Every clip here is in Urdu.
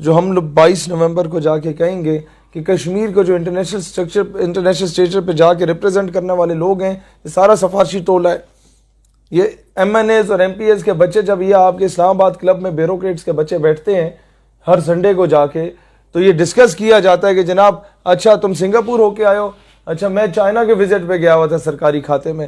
جو ہم لوگ 22 نومبر کو جا کے کہیں گے کہ کشمیر کو جو انٹرنیشنل اسٹیج پہ جا کے ریپرزینٹ کرنے والے لوگ ہیں، یہ سارا سفارشی ٹولہ ہے. یہ ایم این ایز اور ایم پی ایز کے بچے جب یہ آپ کے اسلام آباد کلب میں بیوروکریٹس کے بچے بیٹھتے ہیں ہر سنڈے کو جا کے، تو یہ ڈسکس کیا جاتا ہے کہ جناب اچھا تم سنگاپور ہو کے آئے ہو، اچھا میں چائنا کے وزٹ پہ گیا ہوا تھا سرکاری کھاتے میں،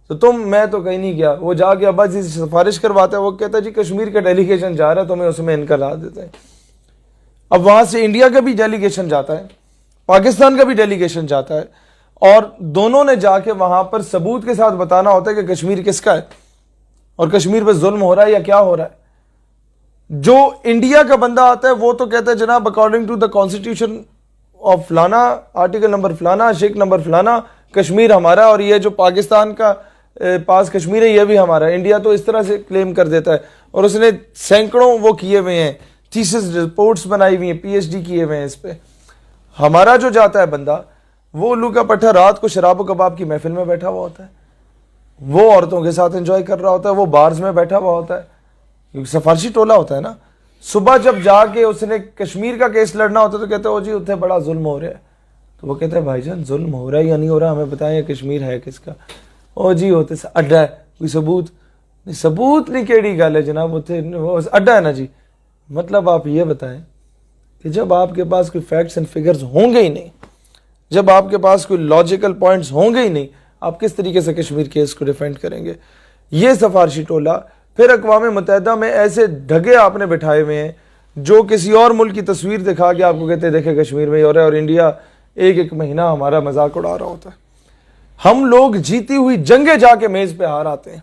تو میں تو کہیں نہیں گیا. وہ جا کے ابا جی سفارش کرواتا ہے، وہ کہتا ہے جی کشمیر کا ڈیلیگیشن جا رہا ہے تو میں اس میں ان کرا دیتے ہیں. اب وہاں سے انڈیا کا بھی ڈیلیگیشن جاتا ہے، پاکستان کا بھی ڈیلیگیشن جاتا ہے، اور دونوں نے جا کے وہاں پر ثبوت کے ساتھ بتانا ہوتا ہے کہ کشمیر کس کا ہے اور کشمیر پہ ظلم ہو رہا ہے یا کیا ہو رہا ہے. جو انڈیا کا بندہ آتا ہے وہ تو کہتا ہے جناب according to the constitution of فلانا، آرٹیکل نمبر فلانا، شیک نمبر فلانا، کشمیر ہمارا، اور یہ جو پاکستان کا پاس کشمیر ہے یہ بھی ہمارا ہے. انڈیا تو اس طرح سے کلیم کر دیتا ہے، اور اس نے سینکڑوں وہ کیے ہوئے ہیں، تھیسس رپورٹس بنائی ہوئی ہیں، پی ایچ ڈی کیے ہوئے ہیں اس پہ. ہمارا جو جاتا ہے بندہ وہ الو کا پٹھا رات کو شراب و کباب کی محفل میں بیٹھا ہوا ہوتا ہے، وہ عورتوں کے ساتھ انجوائے کر رہا ہوتا ہے، وہ بارز میں بیٹھا ہوا ہوتا ہے، کیونکہ سفارشی ٹولہ ہوتا ہے نا. صبح جب جا کے اس نے کشمیر کا کیس لڑنا ہوتا ہے تو کہتے ہیں جی اتنے بڑا ظلم ہو رہا ہے. تو وہ کہتا ہے بھائی جان ظلم ہو رہا ہے یا نہیں ہو رہا ہمیں بتائیں، یا کشمیر ہے کس کا؟ جی ہوتے اڈا ہے، کوئی ثبوت نہیں کیڑی گل ہے جناب، اڈا ہے نا جی. مطلب آپ یہ بتائیں کہ جب آپ کے پاس کوئی فیکٹس اینڈ فگرز ہوں گے ہی نہیں، جب آپ کے پاس کوئی لاجیکل پوائنٹس ہوں گے ہی نہیں، آپ کس طریقے سے کشمیر کیس کو ڈیفینڈ کریں گے؟ یہ سفارشی ٹولہ. پھر اقوام متحدہ میں ایسے ڈھگے آپ نے بٹھائے ہوئے ہیں جو کسی اور ملک کی تصویر دکھا کے آپ کو کہتے ہیں دیکھیں کشمیر میں ہی ہو رہا ہے، اور انڈیا ایک مہینہ ہمارا مذاق اڑا رہا ہوتا ہے. ہم لوگ جیتی ہوئی جنگیں جا کے میز پہ ہار آتے ہیں.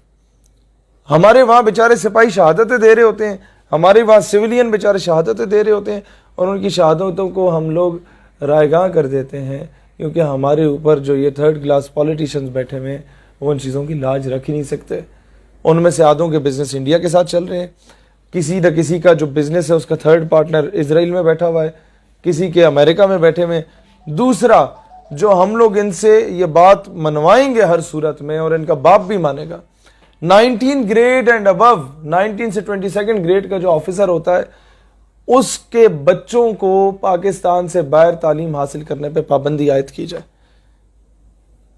ہمارے وہاں بیچارے سپاہی شہادتیں دے رہے ہوتے ہیں، ہمارے وہاں سویلین بیچارے شہادتیں دے رہے ہوتے ہیں، اور ان کی شہادتوں کو ہم لوگ رائے گاں کر دیتے ہیں، کیونکہ ہمارے اوپر جو یہ تھرڈ کلاس پولیٹیشنز بیٹھے ہوئے ہیں وہ ان چیزوں کی لاج رکھ ہی نہیں سکتے. ان میں سے آدھوں کے بزنس انڈیا کے ساتھ چل رہے ہیں، کسی نہ کسی کا جو بزنس ہے اس کا تھرڈ پارٹنر اسرائیل میں بیٹھا ہوا ہے، کسی کے امریکہ میں بیٹھے ہوئے. دوسرا جو ہم لوگ ان سے یہ بات منوائیں گے ہر صورت میں، اور ان کا باپ بھی مانے گا، 19 گریڈ اینڈ ابو، 19 سے 22 گریڈ کا جو آفیسر ہوتا ہے اس کے بچوں کو پاکستان سے باہر تعلیم حاصل کرنے پہ پابندی عائد کی جائے.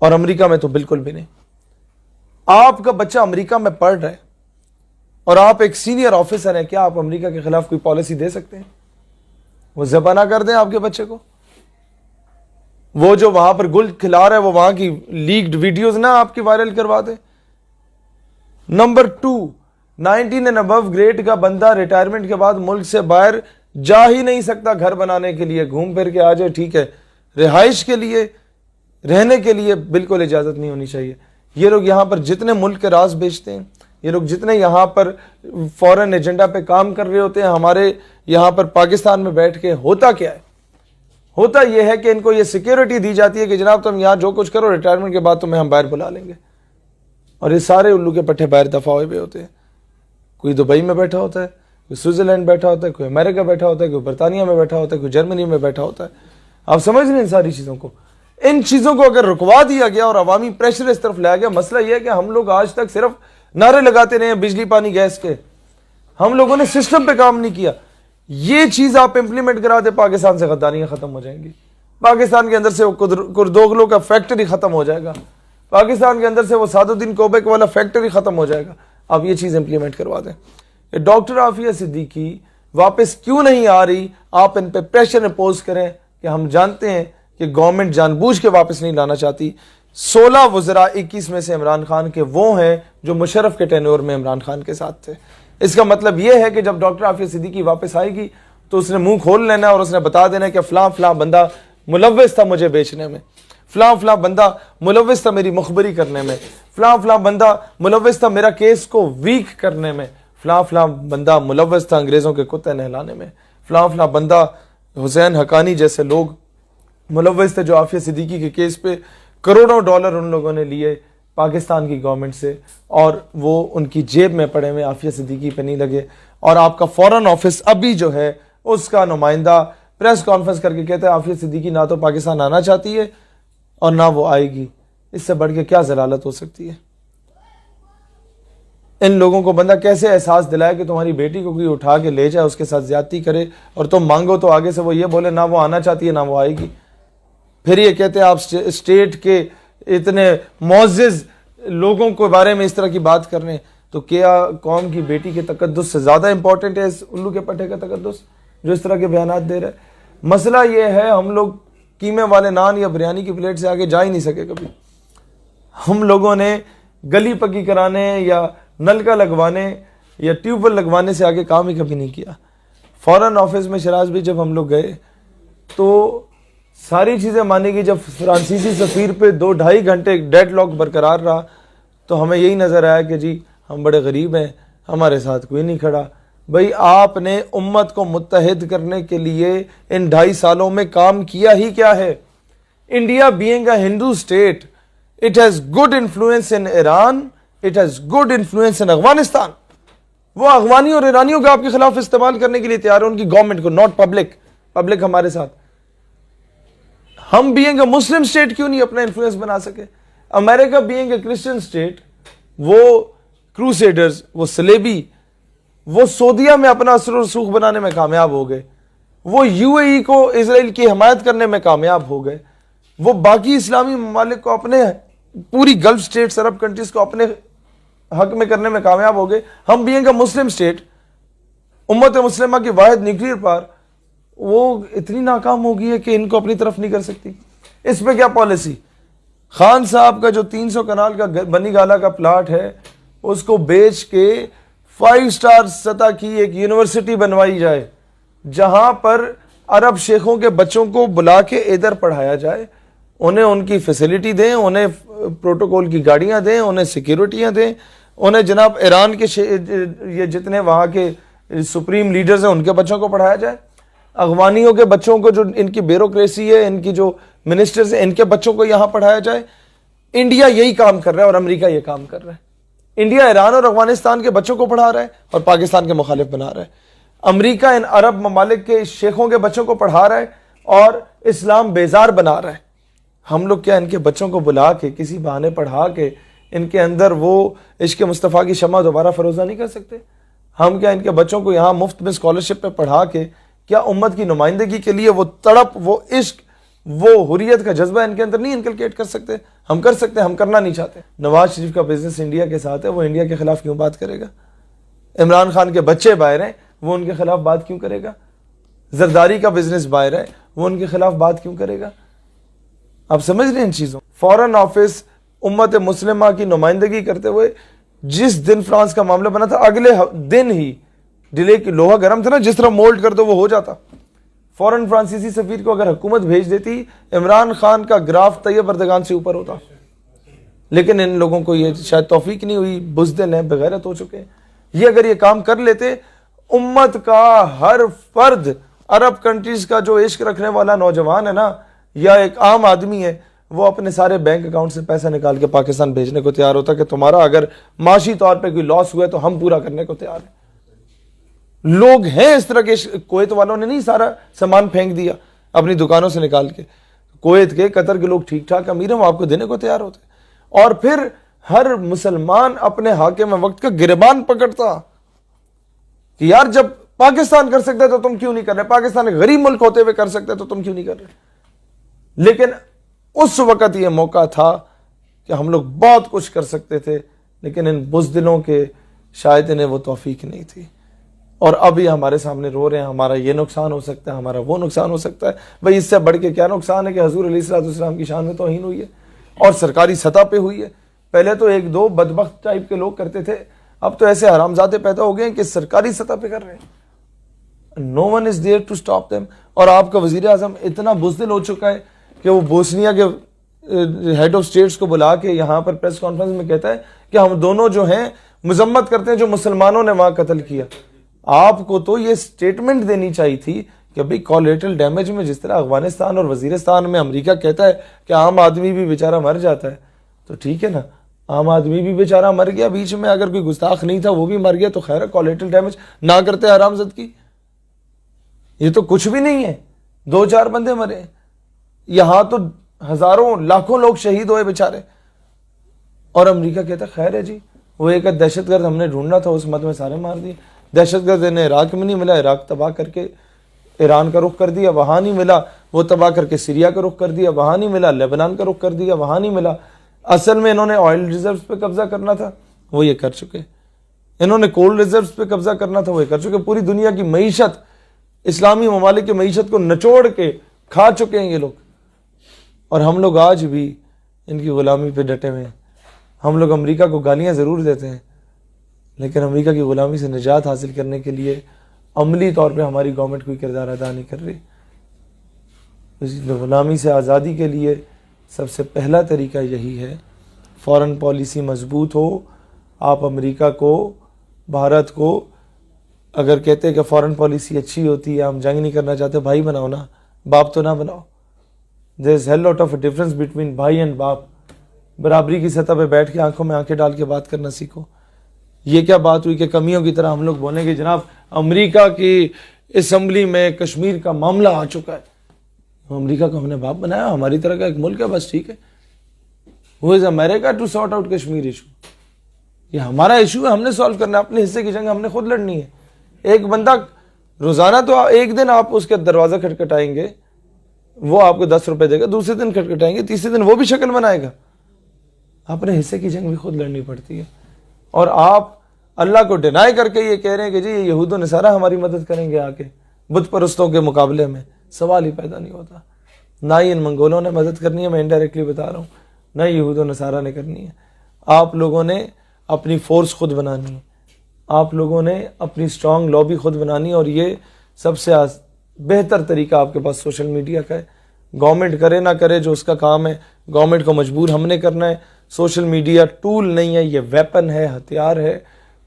اور امریکہ میں تو بالکل بھی نہیں. آپ کا بچہ امریکہ میں پڑھ رہا ہے اور آپ ایک سینئر آفیسر ہیں، کیا آپ امریکہ کے خلاف کوئی پالیسی دے سکتے ہیں؟ وہ ذبح نہ کر دیں آپ کے بچے کو؟ وہ جو وہاں پر گل کھلا رہا ہے وہ وہاں کی لیکڈ ویڈیوز نہ آپ کی وائرل کروا دیں؟ نمبر 2، 19 اینڈ ابو گریڈ کا بندہ ریٹائرمنٹ کے بعد ملک سے باہر جا ہی نہیں سکتا. گھر بنانے کے لیے گھوم پھر کے آ جائے ٹھیک ہے، رہائش کے لیے رہنے کے لیے بالکل اجازت نہیں ہونی چاہیے. یہ لوگ یہاں پر جتنے ملک کے راز بیچتے ہیں، یہ لوگ جتنے یہاں پر فورن ایجنڈا پہ کام کر رہے ہوتے ہیں، ہمارے یہاں پر پاکستان میں بیٹھ کے ہوتا کیا ہے؟ ہوتا یہ ہے کہ ان کو یہ سیکیورٹی دی جاتی ہے کہ جناب تم یہاں جو کچھ کرو، ریٹائرمنٹ کے بعد تمہیں ہم باہر بلا لیں گے. اور یہ سارے الو کے پٹھے باہر دفاع ہوئے ہوئے ہوتے ہیں. کوئی دبئی میں بیٹھا ہوتا ہے، کوئی سوئٹزرلینڈ بیٹھا ہوتا ہے، کوئی امریکہ بیٹھا ہوتا ہے، کوئی برطانیہ میں بیٹھا ہوتا ہے، کوئی جرمنی میں بیٹھا ہوتا ہے. آپ سمجھ رہے ہیں ان ساری چیزوں کو؟ ان چیزوں کو اگر رکوا دیا گیا اور عوامی پریشر اس طرف لایا گیا. مسئلہ یہ ہے کہ ہم لوگ آج تک صرف نعرے لگاتے رہے ہیں بجلی پانی گیس کے، ہم لوگوں نے سسٹم پہ کام نہیں کیا. یہ چیز آپ امپلیمنٹ کرا دے، پاکستان سے غداریاں ختم ہو جائیں گی، پاکستان کے اندر سے وہ کردوغلوں کا فیکٹری ختم ہو جائے گا، پاکستان کے اندر سے وہ سعد الدین کوبیک والا فیکٹری ختم ہو جائے گا. آپ یہ چیز امپلیمنٹ کروا دیں. ڈاکٹر عافیہ صدیقی واپس کیوں نہیں آ رہی؟ آپ ان پہ پریشر امپوز کریں کہ ہم جانتے ہیں کہ گورنمنٹ جان بوجھ کے واپس نہیں لانا چاہتی. 16 وزراء 21 میں سے عمران خان کے وہ ہیں جو مشرف کے ٹینور میں عمران خان کے ساتھ تھے. اس کا مطلب یہ ہے کہ جب ڈاکٹر عافیہ صدیقی واپس آئے گی تو اس نے منہ کھول لینا اور اس نے بتا دینا کہ فلاں فلاں بندہ ملوث تھا مجھے بیچنے میں، فلاں فلاں بندہ ملوث تھا میری مخبری کرنے میں، فلاں فلاں بندہ ملوث تھا میرا کیس کو ویک کرنے میں، فلاں فلاں بندہ ملوث تھا انگریزوں کے کتے نہلانے میں، فلاں فلاں بندہ حسین حقانی جیسے لوگ ملوث تھے جو عافیہ صدیقی کے کیس پہ کروڑوں ڈالر ان لوگوں نے لیے پاکستان کی گورنمنٹ سے، اور وہ ان کی جیب میں پڑے ہوئے عافیہ صدیقی پہ نہیں لگے. اور آپ کا فورن آفس ابھی جو ہے اس کا نمائندہ پریس کانفرنس کر کے کہتا ہے عافیہ صدیقی نہ تو پاکستان آنا چاہتی ہے اور نہ وہ آئے گی. اس سے بڑھ کے کیا ضلالت ہو سکتی ہے؟ ان لوگوں کو بندہ کیسے احساس دلائے کہ تمہاری بیٹی کو کوئی اٹھا کے لے جائے, اس کے ساتھ زیادتی کرے, اور تم مانگو تو آگے سے وہ یہ بولے نہ وہ آنا چاہتی ہے نہ وہ آئے گی. پھر یہ کہتے ہیں آپ اسٹیٹ کے اتنے معزز لوگوں کے بارے میں اس طرح کی بات کر رہے ہیں. تو کیا قوم کی بیٹی کے تقدس سے زیادہ امپورٹنٹ ہے اس الو کے پٹھے کا تقدس جو اس طرح کے بیانات دے رہا ہے؟ مسئلہ یہ ہے ہم لوگ قیمے والے نان یا بریانی کی پلیٹ سے آگے جا ہی نہیں سکے کبھی. ہم لوگوں نے گلی پکی کرانے یا نلکا لگوانے یا ٹیوب ویل لگوانے سے آگے کام ہی کبھی نہیں کیا. فورن آفس میں شراز بھی جب ہم لوگ گئے تو ساری چیزیں مانی گئی. جب فرانسیسی سفیر پہ 2-2.5 گھنٹے ڈیڈ لاک برقرار رہا تو ہمیں یہی نظر آیا کہ جی ہم بڑے غریب ہیں, ہمارے ساتھ کوئی نہیں کھڑا. بھئی آپ نے امت کو متحد کرنے کے لیے ان 2.5 سالوں میں کام کیا ہی کیا ہے؟ India being a Hindu state, it has good influence in Iran, it has good influence in Afghanistan. وہ افغانی اور ایرانیوں کا آپ کے خلاف استعمال کرنے کے لیے تیار ہے, ان کی گورنمنٹ کو, ناٹ پبلک ہمارے ساتھ. ہم being a Muslim state کیوں نہیں اپنا انفلوئنس بنا سکے؟ امریکہ being a Christian state, وہ کروسیڈرز, وہ صلیبی, وہ سعودیہ میں اپنا اثر و رسوخ بنانے میں کامیاب ہو گئے, وہ UAE کو اسرائیل کی حمایت کرنے میں کامیاب ہو گئے, وہ باقی اسلامی ممالک کو اپنے پوری گلف سٹیٹس, عرب کنٹریز کو اپنے حق میں کرنے میں کامیاب ہو گئے. ہم being a Muslim state, امت مسلمہ کی واحد نیوکلیئر پار, وہ اتنی ناکام ہو گئی ہے کہ ان کو اپنی طرف نہیں کر سکتی. اس پہ کیا پالیسی؟ خان صاحب کا جو 300 کنال کا بنی گالا کا پلاٹ ہے اس کو بیچ کے 5 سٹار سطح کی ایک یونیورسٹی بنوائی جائے جہاں پر عرب شیخوں کے بچوں کو بلا کے ادھر پڑھایا جائے, انہیں ان کی فیسلٹی دیں, انہیں پروٹوکول کی گاڑیاں دیں, انہیں سیکیورٹیاں دیں, انہیں جناب ایران کے یہ جتنے وہاں کے سپریم لیڈرز ہیں ان کے بچوں کو پڑھایا جائے, افغانیوں کے بچوں کو جو ان کی بیوروکریسی ہے, ان کی جو منسٹرز ہیں, ان کے بچوں کو یہاں پڑھایا جائے. انڈیا یہی کام کر رہا ہے اور امریکہ یہ کام کر رہا ہے. انڈیا ایران اور افغانستان کے بچوں کو پڑھا رہا ہے اور پاکستان کے مخالف بنا رہا ہے. امریکہ ان عرب ممالک کے شیخوں کے بچوں کو پڑھا رہا ہے اور اسلام بیزار بنا رہا ہے. ہم لوگ کیا ان کے بچوں کو بلا کے کسی بہانے پڑھا کے ان کے اندر وہ عشق مصطفیٰ کی شمع دوبارہ فروزہ نہیں کر سکتے؟ ہم کیا ان کے بچوں کو یہاں مفت میں اسکالرشپ پہ پڑھا کے کیا امت کی نمائندگی کے لیے وہ تڑپ, وہ عشق, وہ حریت کا جذبہ ان کے اندر نہیں انکلکیٹ کر سکتے؟ ہم کر سکتے ہیں, ہم کرنا نہیں چاہتے. نواز شریف کا بزنس انڈیا کے ساتھ ہے, وہ انڈیا کے خلاف کیوں بات کرے گا؟ عمران خان کے بچے باہر ہیں, وہ ان کے خلاف بات کیوں کرے گا؟ زرداری کا بزنس باہر ہے, وہ ان کے خلاف بات کیوں کرے گا؟ آپ سمجھ رہے ہیں ان چیزوں؟ فورن آفس امت مسلمہ کی نمائندگی کرتے ہوئے جس دن فرانس کا معاملہ بنا تھا اگلے دن ہی ڈیلے کی لوہا گرم تھا نا, جس طرح مولڈ کر دو وہ ہو جاتا. فورن فرانسیسی سفیر کو اگر حکومت بھیج دیتی, عمران خان کا گراف طیب اردگان سے اوپر ہوتا. لیکن ان لوگوں کو یہ شاید توفیق نہیں ہوئی, بزدل ہیں, بغیرت ہو چکے. یہ اگر یہ کام کر لیتے, امت کا ہر فرد, عرب کنٹریز کا جو عشق رکھنے والا نوجوان ہے نا یا ایک عام آدمی ہے, وہ اپنے سارے بینک اکاؤنٹ سے پیسہ نکال کے پاکستان بھیجنے کو تیار ہوتا کہ تمہارا اگر معاشی طور پہ کوئی لاس ہوا ہے تو ہم پورا کرنے کو تیار ہیں. لوگ ہیں اس طرح کے. کویت والوں نے نہیں سارا سامان پھینک دیا اپنی دکانوں سے نکال کے. کویت کے, قطر کے لوگ ٹھیک ٹھاک امیر ہیں, وہ آپ کو دینے کو تیار ہوتے. اور پھر ہر مسلمان اپنے حاکم وقت کا گریبان پکڑتا کہ یار جب پاکستان کر سکتا ہے تو تم کیوں نہیں کر رہے؟ پاکستان ایک غریب ملک ہوتے ہوئے کر سکتا ہے تو تم کیوں نہیں کر رہے؟ لیکن اس وقت یہ موقع تھا کہ ہم لوگ بہت کچھ کر سکتے تھے, لیکن ان بزدلوں کے شاید انہیں وہ توفیق نہیں تھی. اور اب یہ ہمارے سامنے رو رہے ہیں, ہمارا یہ نقصان ہو سکتا ہے, ہمارا وہ نقصان ہو سکتا ہے. بھئی اس سے بڑھ کے کیا نقصان ہے کہ حضور علیہ السلام کی شان میں توہین ہوئی ہے اور سرکاری سطح پہ ہوئی ہے. پہلے تو 1-2 بدبخت ٹائپ کے لوگ کرتے تھے, اب تو ایسے حرامزادے پیدا ہو گئے ہیں کہ سرکاری سطح پہ کر رہے ہیں. No one is there to stop them. اور آپ کا وزیر اعظم اتنا بزدل ہو چکا ہے کہ وہ بوسنیا کے ہیڈ آف سٹیٹس کو بلا کے یہاں پر پریس کانفرنس میں کہتا ہے کہ ہم دونوں جو ہیں مذمت کرتے ہیں جو مسلمانوں نے وہاں قتل کیا. آپ کو تو یہ سٹیٹمنٹ دینی چاہیے تھی کہ بھئی کولیٹرل ڈیمیج میں جس طرح افغانستان اور وزیرستان میں امریکہ کہتا ہے کہ عام آدمی بھی بیچارہ مر جاتا ہے, تو ٹھیک ہے نا, عام آدمی بھی بیچارہ مر گیا, بیچ میں اگر کوئی گستاخ نہیں تھا وہ بھی مر گیا, تو خیر ہے, کولیٹرل ڈیمیج نہ کرتے حرامزادگی. یہ تو کچھ بھی نہیں ہے, 2-4 بندے مرے, یہاں تو ہزاروں لاکھوں لوگ شہید ہوئے بیچارے. اور امریکہ کہتا ہے خیر ہے جی, وہ ایک دہشت گرد ہم نے ڈھونڈنا تھا، اس مد میں سارے مار دیے. دہشت گرد انہیں عراق میں نہیں ملا، عراق تباہ کر کے ایران کا رخ کر دیا، وہاں نہیں ملا. وہ تباہ کر کے سیریا کا رخ کر دیا، وہاں نہیں ملا. لیبنان کا رخ کر دیا، وہاں نہیں ملا. اصل میں انہوں نے آئل ریزروز پہ قبضہ کرنا تھا، وہ یہ کر چکے. انہوں نے کول ریزروز پہ قبضہ کرنا تھا، وہ یہ کر چکے. پوری دنیا کی معیشت، اسلامی ممالک کی معیشت کو نچوڑ کے کھا چکے ہیں یہ لوگ. اور ہم لوگ آج بھی ان کی غلامی پہ ڈٹے ہوئے ہیں. ہم لوگ امریکہ کو گالیاں ضرور دیتے ہیں، لیکن امریکہ کی غلامی سے نجات حاصل کرنے کے لیے عملی طور پہ ہماری گورنمنٹ کوئی کردار ادا نہیں کر رہی. اس غلامی سے آزادی کے لیے سب سے پہلا طریقہ یہی ہے، فارن پالیسی مضبوط ہو. آپ امریکہ کو، بھارت کو اگر کہتے ہیں کہ فارن پالیسی اچھی ہوتی ہے، ہم جنگ نہیں کرنا چاہتے، بھائی بناؤ نا، باپ تو نہ بناؤ. There is hell lot of a difference between بھائی اینڈ باپ. برابری کی سطح پہ بیٹھ کے آنکھوں میں آنکھیں ڈال کے بات کرنا سیکھو. یہ کیا بات ہوئی کہ کمیوں کی طرح ہم لوگ بولیں گے جناب امریکہ کی اسمبلی میں کشمیر کا معاملہ آ چکا ہے. امریکہ کو ہم نے باپ بنایا، ہماری طرح کا ایک ملک ہے، بس ٹھیک ہے. Who is America to sort out Kashmir issue؟ یہ ہمارا ایشو ہے، ہم نے سالو کرنا ہے. اپنے حصے کی جنگ ہم نے خود لڑنی ہے. ایک بندہ روزانہ تو ایک دن آپ اس کے دروازہ کھٹکھٹائیں گے، وہ آپ کو 10 روپے دے گا، دوسرے دن کھٹکھٹائیں گے، تیسرے دن وہ بھی شکل بنائے گا. اپنے حصے کی جنگ بھی خود لڑنی پڑتی ہے. اور آپ اللہ کو ڈینائی کر کے یہ کہہ رہے ہیں کہ جی یہ یہود و نصارہ ہماری مدد کریں گے آ کے بت پرستوں کے مقابلے میں. سوال ہی پیدا نہیں ہوتا. نہ ہی ان منگولوں نے مدد کرنی ہے، میں انڈائریکٹلی بتا رہا ہوں، نہ یہود و نصارہ نے کرنی ہے. آپ لوگوں نے اپنی فورس خود بنانی ہے، آپ لوگوں نے اپنی سٹرانگ لابی خود بنانی ہے. اور یہ سب سے بہتر طریقہ آپ کے پاس سوشل میڈیا کا ہے. گورنمنٹ کرے نہ کرے، جو اس کا کام ہے، گورنمنٹ کو مجبور ہم نے کرنا ہے. سوشل میڈیا ٹول نہیں ہے، یہ ویپن ہے، ہتھیار ہے.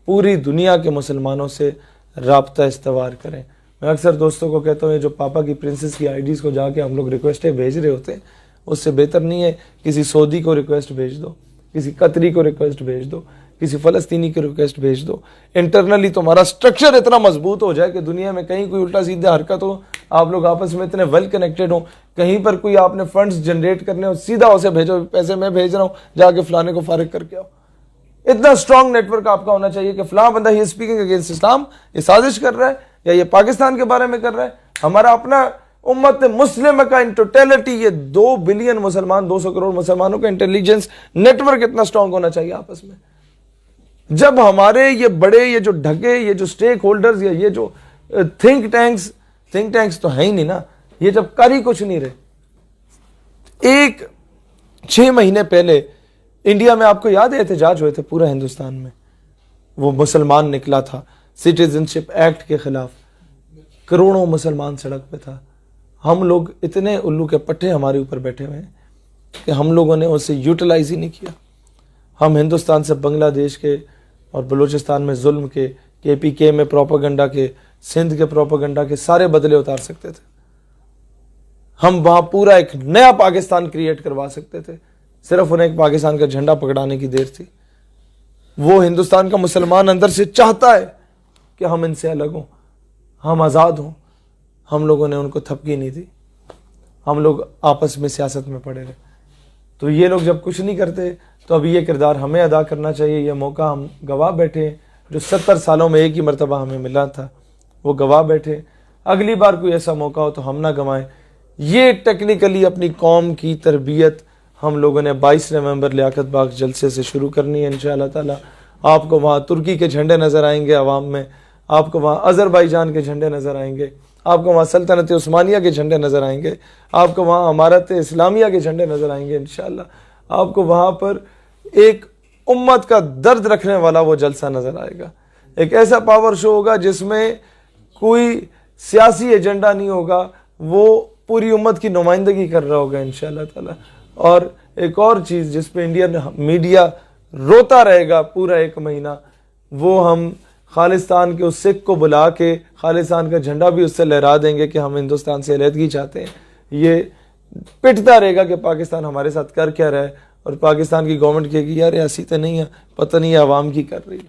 پوری دنیا کے مسلمانوں سے رابطہ استوار کریں. میں اکثر دوستوں کو کہتا ہوں یہ جو پاپا کی پرنسس کی آئی ڈیز کو جا کے ہم لوگ ریکویسٹیں بھیج رہے ہوتے ہیں، اس سے بہتر نہیں ہے کسی سعودی کو ریکویسٹ بھیج دو، کسی قطری کو ریکویسٹ بھیج دو، کسی فلسطینی کو ریکویسٹ بھیج دو. انٹرنلی تمہارا سٹرکچر اتنا مضبوط ہو جائے کہ دنیا میں کہیں کوئی الٹا سیدھا حرکت ہو، آپ لوگ آپس میں اتنے ویل کنیکٹڈ ہوں، کہیں پر کوئی آپ نے فنڈز جنریٹ کرنے ہو، سیدھا اسے بھیجو، پیسے میں بھیج رہا ہوں، جا کے فلانے کو فارغ کر کے آؤ. اتنا اسٹرانگ نیٹ ورک آپ کا ہونا چاہیے کہ فلاں بندہ ہی اسپیکنگ اگینسٹ اسلام، یہ سازش کر رہا ہے یا یہ پاکستان کے بارے میں کر رہا ہے. ہمارا اپنا امت مسلمہ کا ان ٹوٹیلٹی، یہ 2 بلین مسلمان، 200 کروڑ مسلمانوں کا انٹیلیجنس نیٹ ورک اتنا اسٹرانگ ہونا چاہیے آپس میں. جب ہمارے یہ بڑے، یہ جو ڈھکے، یہ جو سٹیک ہولڈرز، یا یہ جو تھنک ٹینکس تو ہیں ہی نہیں نا، یہ جب کر ہی کچھ نہیں رہے. 6 مہینے پہلے انڈیا میں آپ کو یاد ہے احتجاج ہوئے تھے پورا ہندوستان میں، وہ مسلمان نکلا تھا سٹیزن شپ ایکٹ کے خلاف، کروڑوں مسلمان سڑک پہ تھا. ہم لوگ اتنے الو کے پٹھے ہمارے اوپر بیٹھے ہوئے ہیں کہ ہم لوگوں نے اسے یوٹیلائز ہی نہیں کیا. ہم ہندوستان سے بنگلہ دیش کے اور بلوچستان میں ظلم کے، KPK میں پروپیگنڈا کے، سندھ کے پروپیگنڈا کے سارے بدلے اتار سکتے تھے. ہم وہاں پورا ایک نیا پاکستان کریٹ کروا سکتے تھے، صرف انہیں ایک پاکستان کا جھنڈا پکڑانے کی دیر تھی. وہ ہندوستان کا مسلمان اندر سے چاہتا ہے کہ ہم ان سے الگ ہوں، ہم آزاد ہوں. ہم لوگوں نے ان کو تھپکی نہیں دی، ہم لوگ آپس میں سیاست میں پڑے رہے. تو یہ لوگ جب کچھ نہیں کرتے تو اب یہ کردار ہمیں ادا کرنا چاہیے. یہ موقع ہم گوا بیٹھے ہیں، جو 70 سالوں میں ایک ہی مرتبہ ہمیں ملا تھا، وہ گوا بیٹھے. اگلی بار کوئی ایسا موقع ہو تو ہم نہ گوائیں. یہ ٹیکنیکلی اپنی قوم کی تربیت ہم لوگوں نے 22 نومبر لیاقت باغ جلسے سے شروع کرنی ہے انشاءاللہ تعالی. آپ کو وہاں ترکی کے جھنڈے نظر آئیں گے عوام میں، آپ کو وہاں آذربائیجان کے جھنڈے نظر آئیں گے، آپ کو وہاں سلطنت عثمانیہ کے جھنڈے نظر آئیں گے، آپ کو وہاں امارت اسلامیہ کے جھنڈے نظر آئیں گے انشاءاللہ. آپ کو وہاں پر ایک امت کا درد رکھنے والا وہ جلسہ نظر آئے گا. ایک ایسا پاور شو ہوگا جس میں کوئی سیاسی ایجنڈا نہیں ہوگا، وہ پوری امت کی نمائندگی کر رہا ہوگا انشاءاللہ تعالی. اور ایک اور چیز جس پہ انڈین میڈیا روتا رہے گا پورا 1 مہینہ، وہ ہم خالصتان کے اس سکھ کو بلا کے خالصتان کا جھنڈا بھی اس سے لہرا دیں گے کہ ہم ہندوستان سے علیحدگی چاہتے ہیں. یہ پٹتا رہے گا کہ پاکستان ہمارے ساتھ کر کیا رہا ہے، اور پاکستان کی گورنمنٹ کہے گی یار ایسی تو نہیں ہے، پتہ نہیں عوام کی کر رہی ہے.